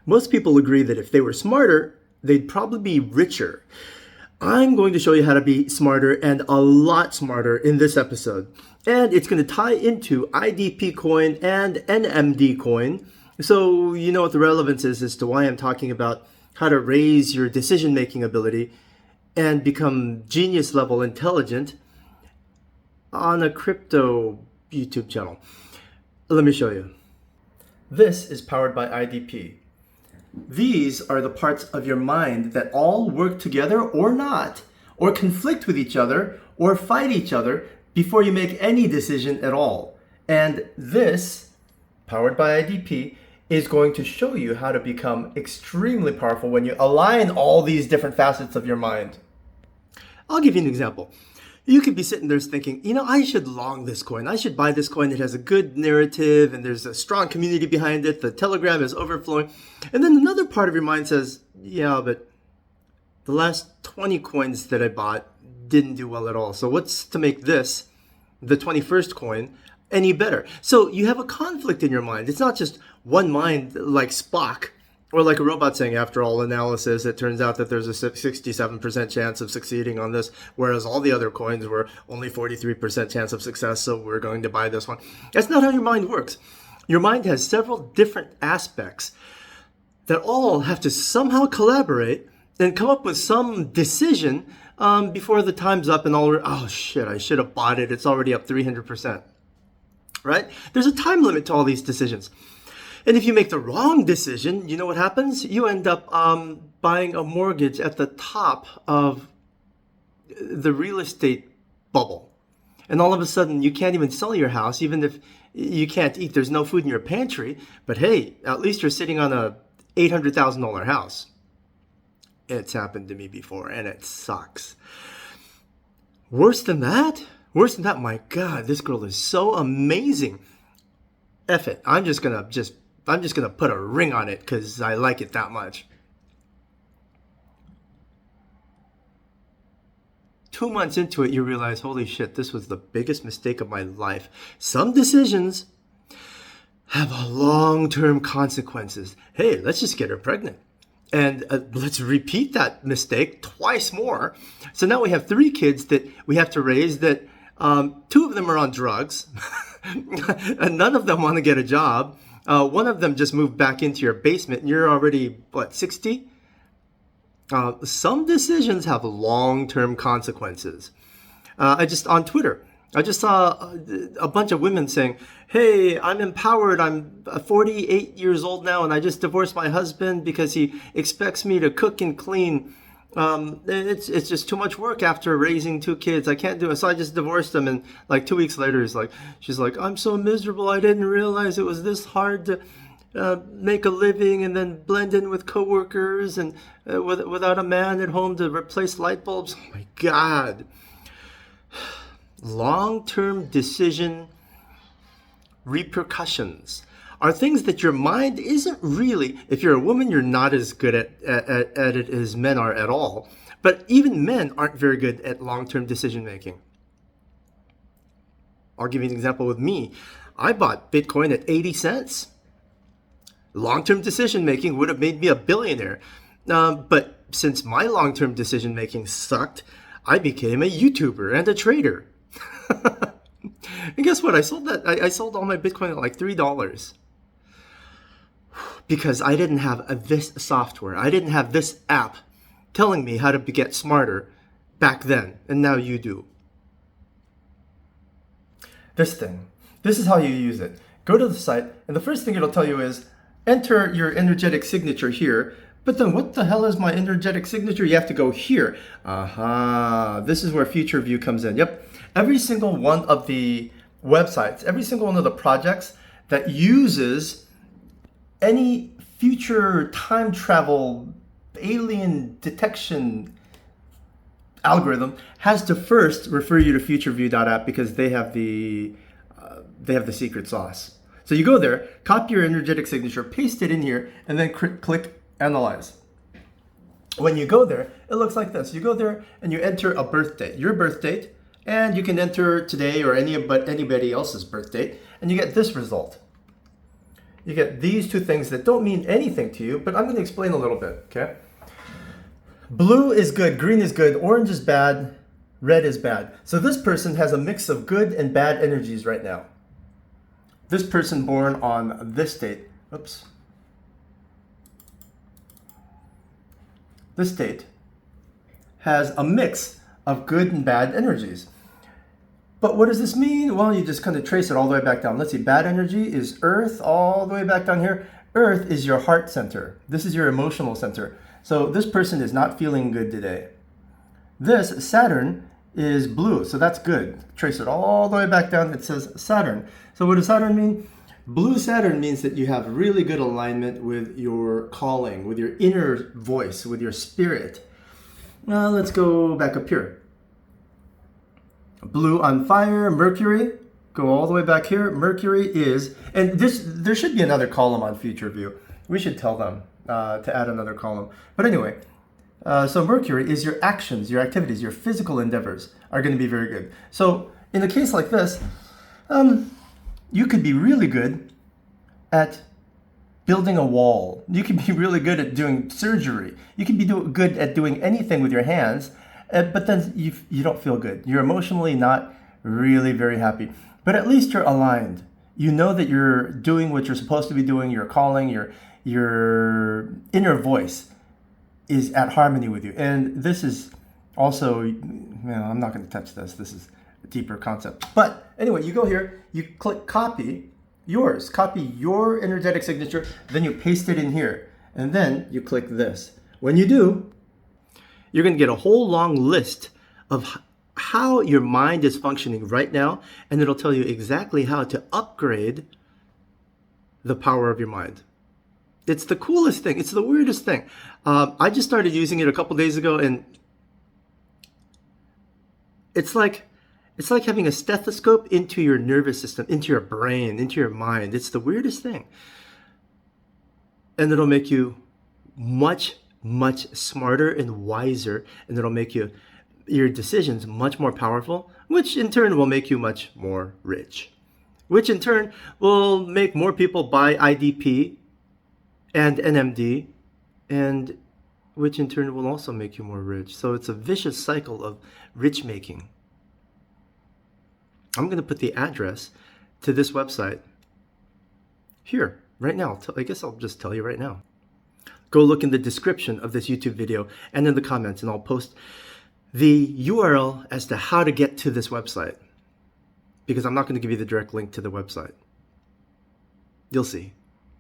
Most people agree that if they were smarter, they'd probably be richer. I'm going to show you how to be smarter and a lot smarter in this episode. And it's going to tie into IDP coin and NMD coin. So you know what the relevance is as to why I'm talking about how to raise your decision-making ability and become genius level intelligent on a crypto YouTube channel. Let me show you. This is powered by IDP. These are the parts of your mind that all work together or not, or conflict with each other, or fight each other before you make any decision at all. And this, powered by IDP, is going to show you how to become extremely powerful when you align all these different facets of your mind. I'll give you an example. You could be sitting there thinking, I should long this coin. I should buy this coin. It has a good narrative and there's a strong community behind it. The Telegram is overflowing. And then another part of your mind says, yeah, but the last 20 coins that I bought didn't do well at all. So what's to make this, the 21st coin, any better? So you have a conflict in your mind. It's not just one mind like Spock, or like a robot saying, after all analysis, it turns out that there's a 67% chance of succeeding on this, whereas all the other coins were only 43% chance of success, so we're going to buy this one. That's not how your mind works. Your mind has several different aspects that all have to somehow collaborate and come up with some decision before the time's up and oh shit, I should have bought it. It's already up 300%, right? There's a time limit to all these decisions. And if you make the wrong decision, you know what happens? You end up buying a mortgage at the top of the real estate bubble. And all of a sudden, you can't even sell your house, even if you can't eat. There's no food in your pantry. But hey, at least you're sitting on a $800,000 house. It's happened to me before, and it sucks. Worse than that, my God, this girl is so amazing. F it. I'm just gonna put a ring on it because I like it that much. 2 months into it, you realize, holy shit, this was the biggest mistake of my life. Some decisions have long-term consequences. Hey, let's just get her pregnant. And let's repeat that mistake twice more. So now we have 3 kids that we have to raise that 2 of them are on drugs. And none of them want to get a job. One of them just moved back into your basement and you're already, 60? Some decisions have long-term consequences. On Twitter, I just saw a bunch of women saying, hey, I'm empowered. I'm 48 years old now and I just divorced my husband because he expects me to cook and clean. It's just too much work after raising 2 kids. I can't do it. So I just divorced him. And like 2 weeks later, she's like, I'm so miserable. I didn't realize it was this hard to make a living and then blend in with coworkers and without a man at home to replace light bulbs. Oh my God. Long-term decision repercussions are things that your mind isn't really, if you're a woman, you're not as good at it as men are at all. But even men aren't very good at long-term decision making. I'll give you an example with me. I bought Bitcoin at 80 cents. Long-term decision making would have made me a billionaire. But since my long-term decision making sucked, I became a YouTuber and a trader. And guess what? I sold all my Bitcoin at like $3. Because I didn't have this software. I didn't have this app telling me how to get smarter back then. And now you do. This thing. This is how you use it. Go to the site, and the first thing it'll tell you is enter your energetic signature here. But then what the hell is my energetic signature? You have to go here. Aha. This is where Future View comes in. Yep. Every single one of the websites, every single one of the projects that uses any future time travel alien detection algorithm has to first refer you to futureview.app because they have the secret sauce. So you go there, copy your energetic signature, paste it in here, and then click analyze. When you go there, it looks like this. You go there and you enter a birth date, your birth date, and you can enter today or anybody else's birth date, and you get this result. you get these two things that don't mean anything to you, but I'm going to explain a little bit, okay? Blue is good, green is good, orange is bad, red is bad. So this person has a mix of good and bad energies right now. This person born on this date, this date has a mix of good and bad energies. But what does this mean? Well, you just kind of trace it all the way back down. Let's see, bad energy is Earth all the way back down here. Earth is your heart center. This is your emotional center. So this person is not feeling good today. This, Saturn, is blue, so that's good. Trace it all the way back down. It says Saturn. So what does Saturn mean? Blue Saturn means that you have really good alignment with your calling, with your inner voice, with your spirit. Now let's go back up here. Blue on fire, Mercury, go all the way back here. Mercury is, and there should be another column on future view. We should tell them to add another column. But anyway, so Mercury is your actions, your activities, your physical endeavors are going to be very good. So in a case like this, you could be really good at building a wall. You could be really good at doing surgery. You could be good at doing anything with your hands. But then you don't feel good. You're emotionally not really very happy. But at least you're aligned. You know that you're doing what you're supposed to be doing. Your calling, your inner voice is at harmony with you. And this is also, I'm not going to touch this. This is a deeper concept. But anyway, you go here, you click copy your energetic signature, then you paste it in here. And then you click this. When you do, you're going to get a whole long list of how your mind is functioning right now, and it'll tell you exactly how to upgrade the power of your mind. It's the coolest thing. It's the weirdest thing. I just started using it a couple days ago, and it's like having a stethoscope into your nervous system, into your brain, into your mind. It's the weirdest thing. And it'll make you much smarter and wiser, and it'll make your decisions much more powerful, which in turn will make you much more rich, which in turn will make more people buy IDP and NMD, and which in turn will also make you more rich. So it's a vicious cycle of rich making. I'm going to put the address to this website here right now. I guess I'll just tell you right now. Go look in the description of this YouTube video and in the comments, and I'll post the URL as to how to get to this website, because I'm not going to give you the direct link to the website. You'll see.